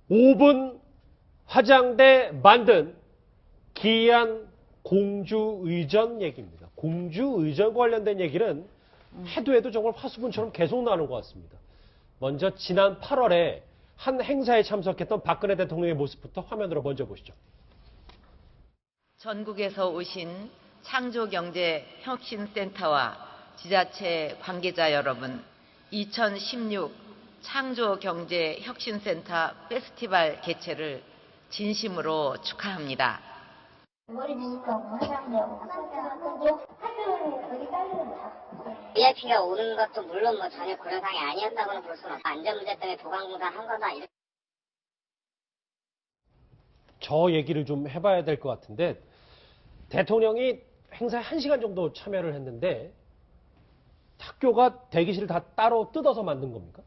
5분 화장대 만든 기이한 공주의전 얘기입니다. 공주의전 관련된 얘기는 해도 정말 화수분처럼 계속 나오는 것 같습니다. 먼저 지난 8월에 한 행사에 참석했던 박근혜 대통령의 모습부터 화면으로 먼저 보시죠. 전국에서 오신 창조경제혁신센터와 지자체 관계자 여러분, 2016 창조경제혁신센터 페스티벌 개최를 진심으로 축하합니다. 머리 비슷하고 화장대하고 학교는 여기 딸려온다. VIP가 오는 것도 물론 뭐 전혀 그런 상황이 아니었다고는 볼 수는 없고 안전 문제 때문에 보강공사 한 거다. 저 얘기를 좀 해봐야 될 것 같은데 대통령이 행사에 1시간 정도 참여를 했는데 학교가 대기실을 다 따로 뜯어서 만든 겁니까?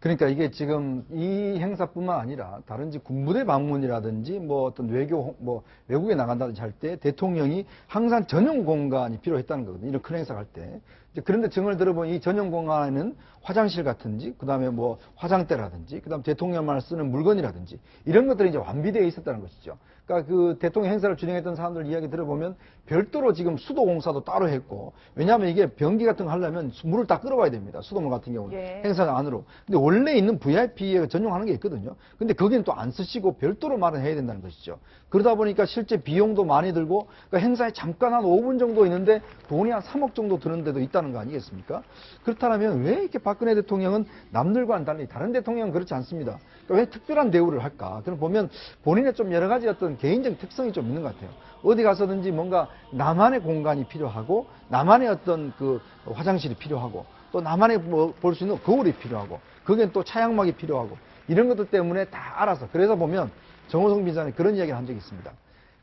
그러니까 이게 지금 이 행사뿐만 아니라 다른지 군부대 방문이라든지 뭐 어떤 외국에 나간다든지 할 때 대통령이 항상 전용 공간이 필요했다는 거거든요. 이런 큰 행사 갈 때. 그런데 정을 들어보니 이 전용 공간에는 화장실 같은지, 그 다음에 뭐 화장대라든지, 그 다음 대통령만 쓰는 물건이라든지 이런 것들이 이제 완비되어 있었다는 것이죠. 그러니까 그 대통령 행사를 진행했던 사람들 이야기 들어보면 별도로 지금 수도 공사도 따로 했고, 왜냐하면 이게 변기 같은 거 하려면 물을 다 끌어와야 됩니다. 수돗물 같은 경우는 행사 안으로. 근데 원래 있는 VIP에 전용하는 게 있거든요. 근데 거기는 또 안 쓰시고 별도로 마련해야 된다는 것이죠. 그러다 보니까 실제 비용도 많이 들고, 그러니까 행사에 잠깐 한 5분 정도 있는데 돈이 한 3억 정도 드는 데도 있다는 거 아니겠습니까? 그렇다면 왜 이렇게 박근혜 대통령은 남들과는 달리, 다른 대통령은 그렇지 않습니다. 그러니까 왜 특별한 대우를 할까? 그럼 보면 본인의 좀 여러 가지 어떤 개인적 특성이 좀 있는 것 같아요. 어디 가서든지 뭔가 나만의 공간이 필요하고, 나만의 어떤 그 화장실이 필요하고, 또 나만의 볼 수 있는 거울이 필요하고, 거기엔 또 차양막이 필요하고, 이런 것들 때문에 다 알아서. 그래서 보면 정호성 비서관이 그런 이야기를 한 적이 있습니다.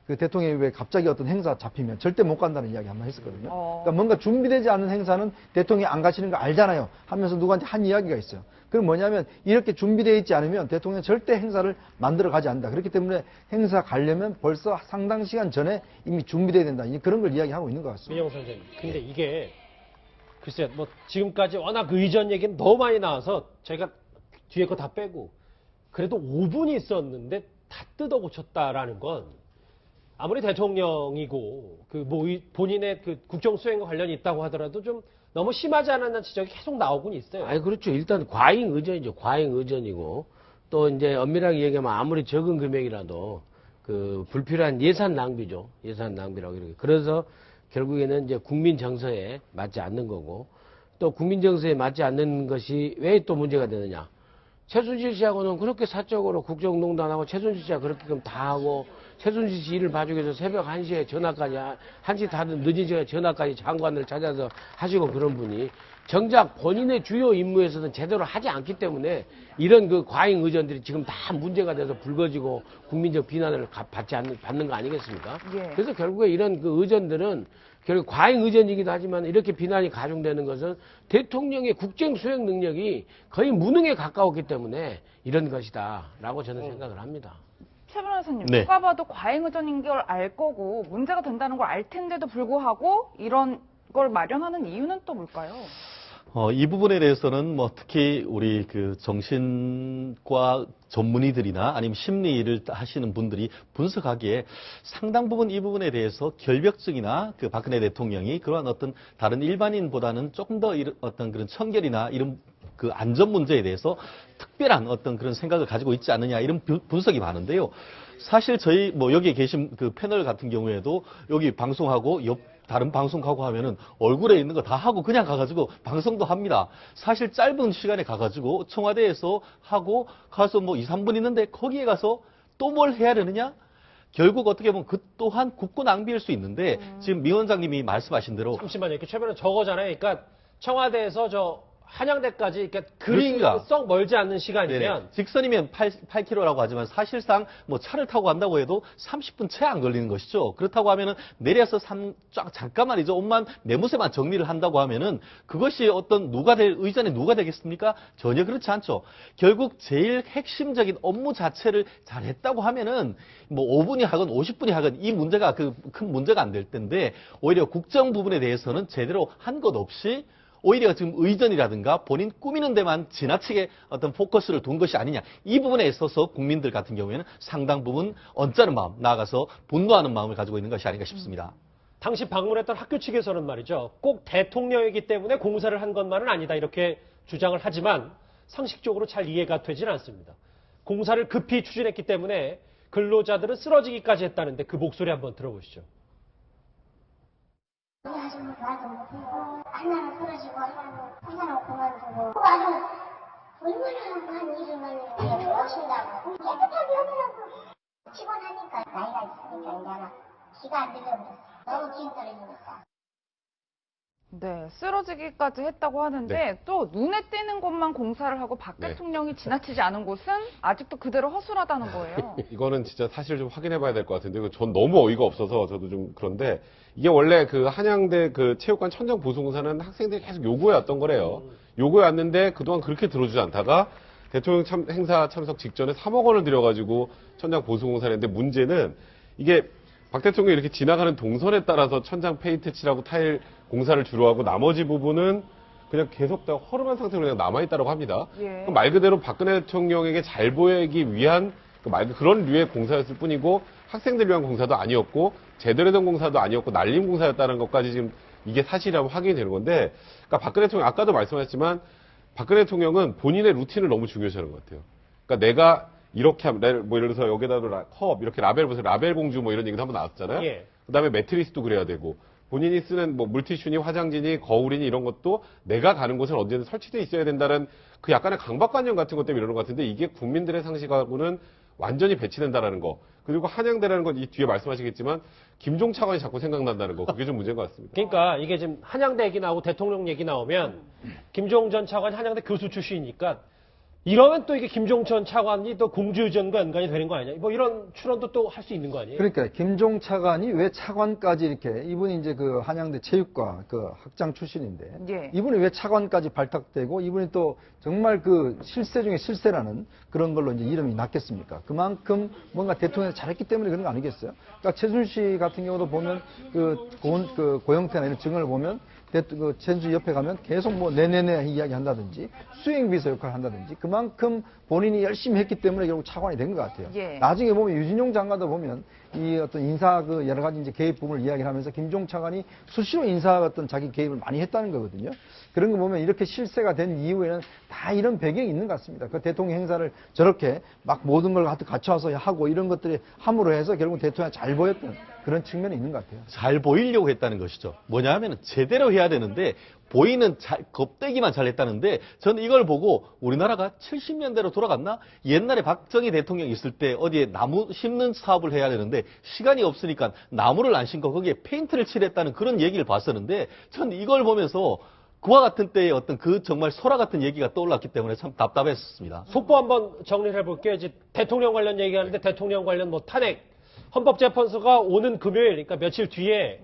그 대통령이 왜 갑자기 어떤 행사 잡히면 절대 못 간다는 이야기 한번 했었거든요. 그러니까 뭔가 준비되지 않은 행사는 대통령이 안 가시는 거 알잖아요 하면서 누구한테 한 이야기가 있어요. 그럼 뭐냐면 이렇게 준비되어 있지 않으면 대통령은 절대 행사를 만들어 가지 않는다. 그렇기 때문에 행사 가려면 벌써 상당 시간 전에 이미 준비되어야 된다. 그런 걸 이야기하고 있는 것 같습니다. 민영 선생님. 근데 이게 글쎄 뭐 지금까지 워낙 의전 얘기는 너무 많이 나와서 저희가 뒤에 거 다 빼고 그래도 5분이 있었는데 다 뜯어 고쳤다라는 건 아무리 대통령이고 그 뭐 본인의 그 국정 수행과 관련이 있다고 하더라도 좀 너무 심하지 않았나 지적이 계속 나오곤 있어요. 아니 그렇죠. 일단 과잉 의전이죠. 과잉 의전이고 또 이제 엄밀하게 얘기하면 아무리 적은 금액이라도 그 불필요한 예산 낭비죠. 예산 낭비라고 이렇게. 그래서 결국에는 이제 국민 정서에 맞지 않는 거고 또 국민 정서에 맞지 않는 것이 왜 또 문제가 되느냐. 최순실 씨하고는 그렇게 사적으로 국정농단하고 최순실 씨가 그렇게 다 하고 최순실 씨 일을 봐주기 위해서 새벽 1시에 전화까지 1시 다 늦은 시간에 전화까지 장관을 찾아서 하시고 그런 분이 정작 본인의 주요 임무에서는 제대로 하지 않기 때문에 이런 그 과잉 의전들이 지금 다 문제가 돼서 불거지고 국민적 비난을 받는 거 아니겠습니까? 예. 그래서 결국에 이런 그 의전들은 결국 과잉 의전이기도 하지만 이렇게 비난이 가중되는 것은 대통령의 국정 수행 능력이 거의 무능에 가까웠기 때문에 이런 것이다라고 저는 생각을 합니다. 최 변호사님, 네. 누가 봐도 과잉 의전인 걸 알 거고 문제가 된다는 걸 알 텐데도 불구하고 이런 걸 마련하는 이유는 또 뭘까요? 이 부분에 대해서는 뭐 특히 우리 그 정신과 전문의들이나 아니면 심리를 하시는 분들이 분석하기에 상당 부분 이 부분에 대해서 결벽증이나 그 박근혜 대통령이 그러한 어떤 다른 일반인보다는 조금 더 어떤 그런 청결이나 이런 그 안전 문제에 대해서 특별한 어떤 그런 생각을 가지고 있지 않느냐 이런 분석이 많은데요. 사실 저희 뭐 여기 계신 그 패널 같은 경우에도 여기 방송하고 옆 다른 방송하고 하면은 얼굴에 있는 거 다 하고 그냥 가가지고 방송도 합니다. 사실 짧은 시간에 가가지고 청와대에서 하고 가서 뭐 2, 3분 있는데 거기에 가서 또 뭘 해야 되느냐? 결국 어떻게 보면 그 또한 국고 낭비일 수 있는데 지금 미 원장님이 말씀하신 대로 잠시만요. 이렇게 최변은 저거잖아요. 그러니까 청와대에서 저 한양대까지 그러니까 그리 그렇습니다. 썩 멀지 않는 시간이면 네네. 직선이면 8km라고 하지만 사실상 뭐 차를 타고 간다고 해도 30분 채 안 걸리는 것이죠. 그렇다고 하면은 내려서 잠깐만이죠. 옷만 매무새만 정리를 한다고 하면은 그것이 어떤 의전에 누가 되겠습니까? 전혀 그렇지 않죠. 결국 제일 핵심적인 업무 자체를 잘했다고 하면은 뭐 5분이 하건 50분이 하건 이 문제가 그 큰 문제가 안 될 텐데 오히려 국정 부분에 대해서는 제대로 한 것 없이 오히려 지금 의전이라든가 본인 꾸미는 데만 지나치게 어떤 포커스를 둔 것이 아니냐. 이 부분에 있어서 국민들 같은 경우에는 상당 부분 언짢은 마음, 나아가서 분노하는 마음을 가지고 있는 것이 아닌가 싶습니다. 당시 방문했던 학교 측에서는 말이죠. 꼭 대통령이기 때문에 공사를 한 것만은 아니다 이렇게 주장을 하지만 상식적으로 잘 이해가 되진 않습니다. 공사를 급히 추진했기 때문에 근로자들은 쓰러지기까지 했다는데 그 목소리 한번 들어보시죠. 우리 아줌마 말도 못해요. 하나는 쓰러지고 하나는 그만두고 아주 얼마나 한 일을 오신다고 깨끗하게 하더라고. 피곤하니까 나이가 있으니까 이제 기가 안 들려버렸어. 너무 기운 떨어지니까. 네, 쓰러지기까지 했다고 하는데 네. 또 눈에 띄는 곳만 공사를 하고 박 네. 대통령이 지나치지 않은 곳은 아직도 그대로 허술하다는 거예요. 이거는 진짜 사실 좀 확인해 봐야 될 것 같은데, 이거 전 너무 어이가 없어서 저도 좀 그런데, 이게 원래 그 한양대 그 체육관 천장 보수공사는 학생들이 계속 요구해 왔던 거래요. 요구해 왔는데 그동안 그렇게 들어주지 않다가 대통령 행사 참석 직전에 3억 원을 들여가지고 천장 보수공사를 했는데 문제는 이게 박 대통령이 이렇게 지나가는 동선에 따라서 천장 페인트 칠하고 타일 공사를 주로 하고 나머지 부분은 그냥 계속 다 허름한 상태로 그냥 남아있다고 합니다. 예. 그럼 말 그대로 박근혜 대통령에게 잘 보이기 위한 그런 류의 공사였을 뿐이고 학생들 위한 공사도 아니었고 제대로 된 공사도 아니었고 날림 공사였다는 것까지 지금 이게 사실이라면 확인이 되는 건데, 그러니까 박근혜 대통령 아까도 말씀하셨지만 박근혜 대통령은 본인의 루틴을 너무 중요시하는 것 같아요. 그러니까 내가 이렇게 하면 뭐 예를 들어서 여기다 컵 이렇게 라벨 보세요. 라벨 공주 뭐 이런 얘기도 한번 나왔잖아요. 예. 그다음에 매트리스도 그래야 되고 본인이 쓰는 뭐 물티슈니 화장지니 거울이니 이런 것도 내가 가는 곳은 언제든 설치돼 있어야 된다는 그 약간의 강박관념 같은 것 때문에 이러는 것 같은데, 이게 국민들의 상식하고는 완전히 배치된다라는 거. 그리고 한양대라는 건 이 뒤에 말씀하시겠지만 김종 차관이 자꾸 생각난다는 거. 그게 좀 문제인 것 같습니다. 그러니까 이게 지금 한양대 얘기 나오고 대통령 얘기 나오면 김종 전 차관이 한양대 교수 출신이니까 이러면 또 이게 김종 전 차관이 또 공주의전과 연관이 되는 거 아니냐. 뭐 이런 추론도 또 할 수 있는 거 아니에요? 그러니까 김종 차관이 왜 차관까지 이렇게, 이분이 이제 그 한양대 체육과 그 학장 출신인데 예. 이분이 왜 차관까지 발탁되고 이분이 또 정말 그 실세 중에 실세라는 그런 걸로 이제 이름이 났겠습니까? 그만큼 뭔가 대통령이 잘했기 때문에 그런 거 아니겠어요? 그러니까 최순실 같은 경우도 보면 그 고영태나 이런 증언을 보면 그 최순실 옆에 가면 계속 뭐 네네네 이야기 한다든지 수행비서 역할을 한다든지 그만큼 본인이 열심히 했기 때문에 결국 차관이 된 것 같아요. 예. 나중에 보면 유진용 장관도 보면 이 어떤 인사 그 여러 가지 이제 개입 부분을 이야기를 하면서 김종 차관이 수시로 인사 어떤 자기 개입을 많이 했다는 거거든요. 그런 거 보면 이렇게 실세가 된 이후에는 다 이런 배경이 있는 것 같습니다. 그 대통령 행사를 저렇게 막 모든 걸 갖춰서 하고 이런 것들이 함으로 해서 결국 대통령이 잘 보였던 그런 측면이 있는 것 같아요. 잘 보이려고 했다는 것이죠. 뭐냐 하면 제대로 해야 되는데 보이는 겁대기만 잘했다는데, 저는 이걸 보고 우리나라가 70년대로 돌아갔나? 옛날에 박정희 대통령이 있을 때 어디에 나무 심는 사업을 해야 되는데 시간이 없으니까 나무를 안 심고 거기에 페인트를 칠했다는 그런 얘기를 봤었는데, 전 이걸 보면서 그와 같은 때의 어떤 그 정말 소라 같은 얘기가 떠올랐기 때문에 참 답답했었습니다. 속보 한번 정리를 해볼게요. 이제 대통령 관련 얘기하는데 대통령 관련 뭐 탄핵, 헌법재판소가 오는 금요일, 그러니까 며칠 뒤에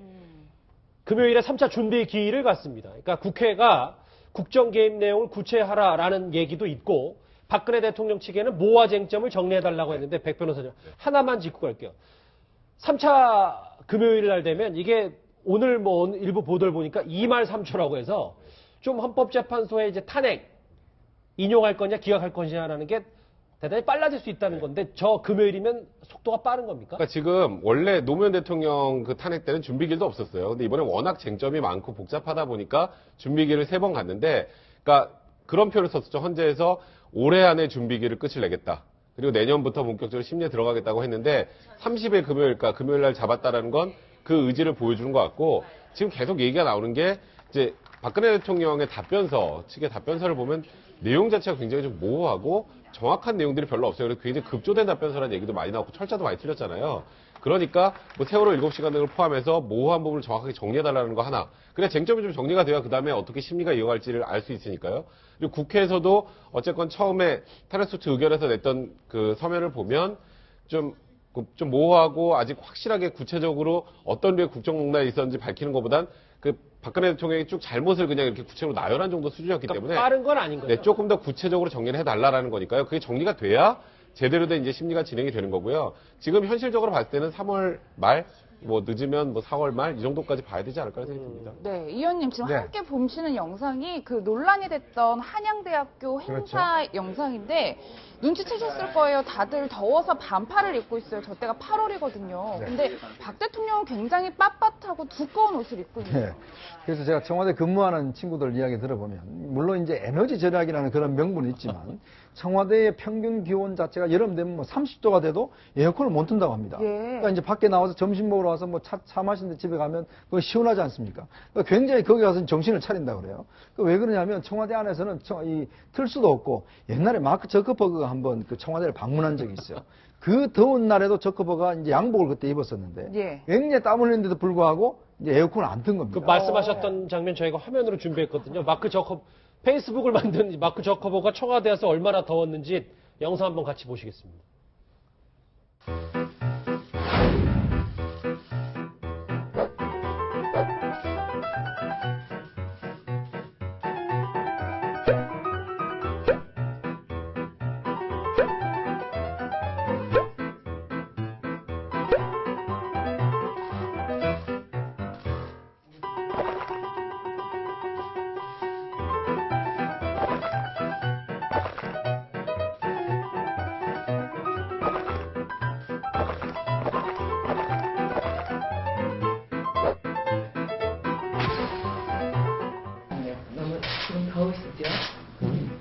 금요일에 3차 준비 기일을 갖습니다. 그러니까 국회가 국정 개입 내용을 구체하라라는 얘기도 있고, 박근혜 대통령 측에는 모아 쟁점을 정리해달라고 했는데 백 변호사님 하나만 짚고 갈게요. 3차 금요일 날 되면 이게 오늘 뭐 일부 보도를 보니까 2말 3초라고 해서 좀 헌법재판소에 이제 탄핵 인용할 거냐 기각할 거냐라는 게 대단히 빨라질 수 있다는 건데, 저 금요일이면 속도가 빠른 겁니까? 그러니까 지금 원래 노무현 대통령 그 탄핵 때는 준비기일도 없었어요. 근데 이번에 워낙 쟁점이 많고 복잡하다 보니까 준비기일을 3번 갔는데, 그러니까 그런 표현을 썼었죠. 헌재에서 올해 안에 준비기일을 끝을 내겠다. 그리고 내년부터 본격적으로 심리에 들어가겠다고 했는데 30일 금요일, 그러니까 금요일 날 잡았다라는 건 그 의지를 보여주는 것 같고, 지금 계속 얘기가 나오는 게 이제 박근혜 대통령의 답변서, 측의 답변서를 보면 내용 자체가 굉장히 좀 모호하고 정확한 내용들이 별로 없어요. 그래서 굉장히 급조된 답변서라는 얘기도 많이 나오고 철자도 많이 틀렸잖아요. 그러니까 뭐 세월호 7시간 등을 포함해서 모호한 부분을 정확하게 정리해달라는 거 하나. 그래야 쟁점이 좀 정리가 돼야 그 다음에 어떻게 심리가 이어갈지를 알 수 있으니까요. 그리고 국회에서도 어쨌건 처음에 탄핵소추 의결에서 냈던 그 서면을 보면 좀 모호하고 아직 확실하게 구체적으로 어떤 류의 국정농단이 있었는지 밝히는 것보단 그 박근혜 대통령이 쭉 잘못을 그냥 이렇게 구체적으로 나열한 정도 수준이었기 때문에 빠른 건 아닌 거죠. 네, 조금 더 구체적으로 정리를 해달라는 거니까요. 그게 정리가 돼야 제대로 된 이제 심리가 진행이 되는 거고요. 지금 현실적으로 봤을 때는 3월 말 뭐 늦으면 뭐 4월 말 이 정도까지 봐야 되지 않을까 생각이 듭니다. 네, 이 의원님 지금 네. 함께 보시는 영상이 그 논란이 됐던 한양대학교 행사 영상인데 눈치채셨을 거예요. 다들 더워서 반팔을 입고 있어요. 저 때가 8월이거든요. 네. 근데 박 대통령은 굉장히 빳빳하고 두꺼운 옷을 입고 있는 네. 거예요. 그래서 제가 청와대 근무하는 친구들 이야기 들어보면, 물론 이제 에너지 절약이라는 그런 명분이 있지만, 청와대의 평균 기온 자체가 여름 되면 뭐 30도가 돼도 에어컨을 못 튼다고 합니다. 예. 그러니까 이제 밖에 나와서 점심 먹으러 와서 뭐 차 마시는데 집에 가면 그거 시원하지 않습니까? 그러니까 굉장히 거기 가서 정신을 차린다고 그래요. 왜 그러냐면 청와대 안에서는 이 틀수도 없고, 옛날에 마크 저커버그가 한번 그 청와대를 방문한 적이 있어요. 그 더운 날에도 저커버가 이제 양복을 그때 입었었는데, 예. 굉장히 땀 흘리는데도 불구하고 이제 에어컨을 안 튼 겁니다. 그 말씀하셨던 장면 저희가 화면으로 준비했거든요. 페이스북을 만든 마크 저커버가 청와대에서 얼마나 더웠는지 영상 한번 같이 보시겠습니다.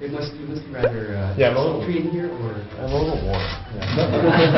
It must be rather Yeah, I'm a little- sultry in here, or I'm a little warm.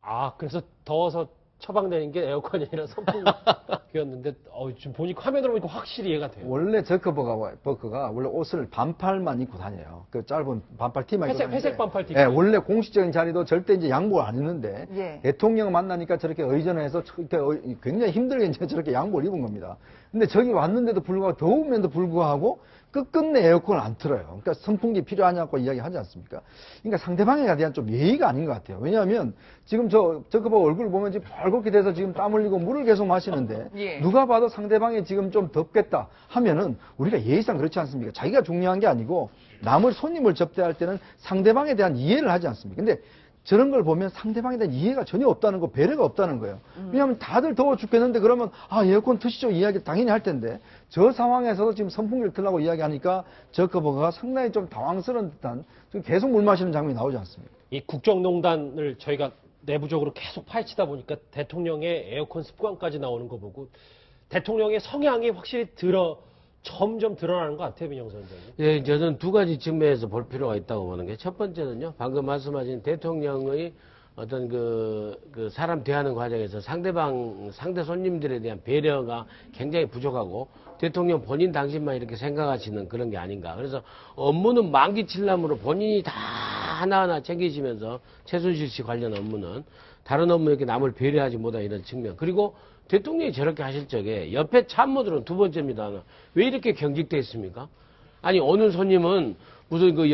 아, 그래서 더워서 처방되는 게 에어컨이 아니라 선풍기였는데, 지금 보니까, 화면으로 보니까 확실히 이해가 돼요. 원래 저커버가 원래 옷을 반팔만 입고 다녀요. 그 짧은 반팔 티만 입고 다니는데. 회색 반팔 티. 예, 원래 공식적인 자리도 절대 이제 양복을 안 입는데 예. 대통령 만나니까 저렇게 의전해서 굉장히 힘들게 이제 저렇게 양복을 입은 겁니다. 근데 저기 왔는데도 불구하고 더우면도 불구하고 끝끝내 에어컨을 안 틀어요. 그러니까 선풍기 필요하냐고 이야기하지 않습니까? 그러니까 상대방에 대한 좀 예의가 아닌 것 같아요. 왜냐하면 지금 저거 얼굴 보면 지금 벌겋게 돼서 지금 땀 흘리고 물을 계속 마시는데 예. 누가 봐도 상대방이 지금 좀 덥겠다 하면은 우리가 예의상 그렇지 않습니까? 자기가 중요한 게 아니고 남을 손님을 접대할 때는 상대방에 대한 이해를 하지 않습니까? 근데 저런 걸 보면 상대방에 대한 이해가 전혀 없다는 거, 배려가 없다는 거예요. 왜냐하면 다들 더워 죽겠는데 그러면 에어컨 트시죠 이야기 당연히 할 텐데 저 상황에서도 지금 선풍기를 틀라고 이야기하니까 저커버가 상당히 좀 당황스러운 듯한 지금 계속 물 마시는 장면이 나오지 않습니까? 이 국정농단을 저희가 내부적으로 계속 파헤치다 보니까 대통령의 에어컨 습관까지 나오는 거 보고 대통령의 성향이 확실히 점점 드러나는 것 같아요, 민영선 원장님. 예, 저는 두 가지 측면에서 볼 필요가 있다고 보는 게, 첫 번째는요, 방금 말씀하신 대통령의 어떤 그 사람 대하는 과정에서 상대 손님들에 대한 배려가 굉장히 부족하고, 대통령 본인 당신만 이렇게 생각하시는 그런 게 아닌가. 그래서 업무는 만기칠남으로 본인이 다 하나하나 챙기시면서, 최순실 씨 관련 업무는 다른 업무 이렇게 남을 배려하지 못한 이런 측면. 그리고 대통령이 저렇게 하실 적에 옆에 참모들은 두 번째입니다. 왜 이렇게 경직돼 있습니까? 아니, 오는 손님은 무슨 그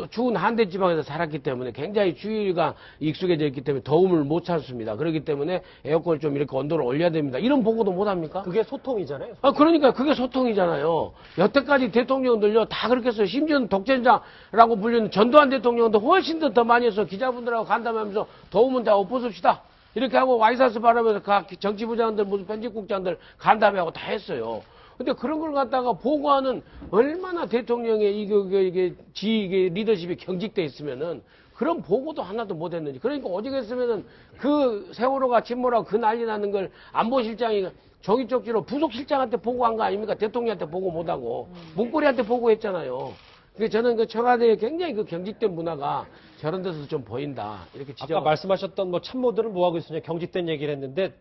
추운 한대 지방에서 살았기 때문에 굉장히 추위가 익숙해져 있기 때문에 더움을 못 참습니다. 그렇기 때문에 에어컨을 좀 이렇게 온도를 올려야 됩니다. 이런 보고도 못 합니까? 그게 소통이잖아요. 그러니까 그게 소통이잖아요. 여태까지 대통령들요 다 그렇게 했어요. 심지어는 독재자라고 불리는 전두환 대통령도 훨씬 더 많이 해서 기자분들하고 간담하면서 더우면 다 옷 벗읍시다. 이렇게 하고 와이사스 바라면서 각 정치부장들 무슨 편집국장들 간담회하고 다 했어요. 근데 그런 걸 갖다가 보고하는 얼마나 대통령의 이게 리더십이 경직돼 있으면은 그런 보고도 하나도 못 했는지. 그러니까 오직 했으면은 그 세월호가 침몰하고 그 난리 나는 걸 안보실장이 종이 쪽지로 부속실장한테 보고한 거 아닙니까? 대통령한테 보고 못하고 문고리한테 보고했잖아요. 그러니까 저는 그 청와대에 굉장히 그 경직된 문화가 저런 데서 좀 보인다. 이렇게 지적. 아까 말씀하셨던 뭐 참모들은 뭐 하고 있었냐 경직된 얘기를 했는데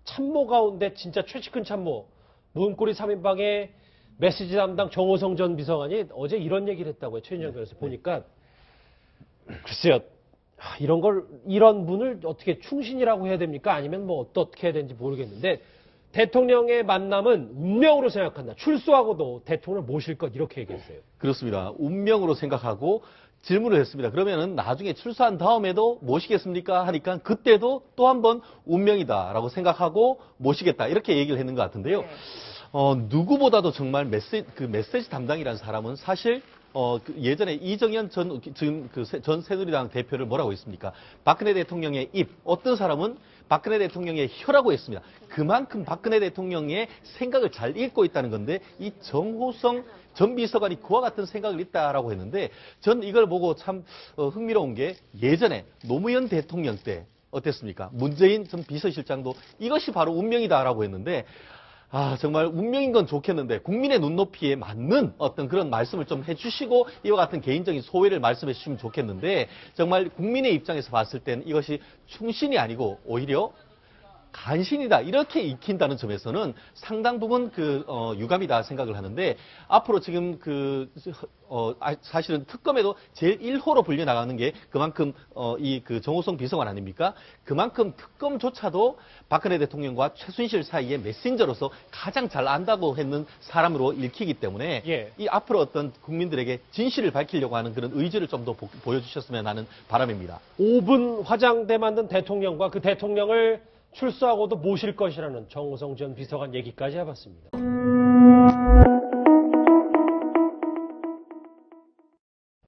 참모 가운데 진짜 최측근 참모 문고리 3인방의 메시지 담당 정호성 전 비서관이 어제 이런 얘기를 했다고요. 최인정 변호사 보니까 글쎄요. 이런 분을 어떻게 충신이라고 해야 됩니까? 아니면 뭐 어떻게 해야 되는지 모르겠는데 대통령의 만남은 운명으로 생각한다. 출소하고도 대통령을 모실 것 이렇게 얘기했어요. 그렇습니다. 운명으로 생각하고 질문을 했습니다. 그러면은 나중에 출소한 다음에도 모시겠습니까? 하니까 그때도 또 한 번 운명이다라고 생각하고 모시겠다 이렇게 얘기를 했는 것 같은데요. 누구보다도 정말 메시지 담당이라는 사람은 사실 그 예전에 이정현 전 새누리당 대표를 뭐라고 했습니까? 박근혜 대통령의 입, 어떤 사람은 박근혜 대통령의 혀라고 했습니다. 그만큼 박근혜 대통령의 생각을 잘 읽고 있다는 건데 이 정호성 전 비서관이 그와 같은 생각을 있다라고 했는데 전 이걸 보고 참 흥미로운 게 예전에 노무현 대통령 때 어땠습니까? 문재인 전 비서실장도 이것이 바로 운명이다라고 했는데 정말 운명인 건 좋겠는데 국민의 눈높이에 맞는 어떤 그런 말씀을 좀 해주시고 이와 같은 개인적인 소회를 말씀해 주시면 좋겠는데 정말 국민의 입장에서 봤을 때는 이것이 충신이 아니고 오히려 간신이다 이렇게 익힌다는 점에서는 상당 부분 유감이다 생각을 하는데 앞으로 지금 사실은 특검에도 제일 1호로 불려 나가는 게 그만큼 정호성 비서관 아닙니까? 그만큼 특검조차도 박근혜 대통령과 최순실 사이의 메신저로서 가장 잘 안다고 했는 사람으로 읽히기 때문에 예. 이 앞으로 어떤 국민들에게 진실을 밝히려고 하는 그런 의지를 좀 더 보여주셨으면 하는 바람입니다. 5분 화장대 만든 대통령과 그 대통령을 출소하고도 모실 것이라는 정호성 전 비서관 얘기까지 해봤습니다.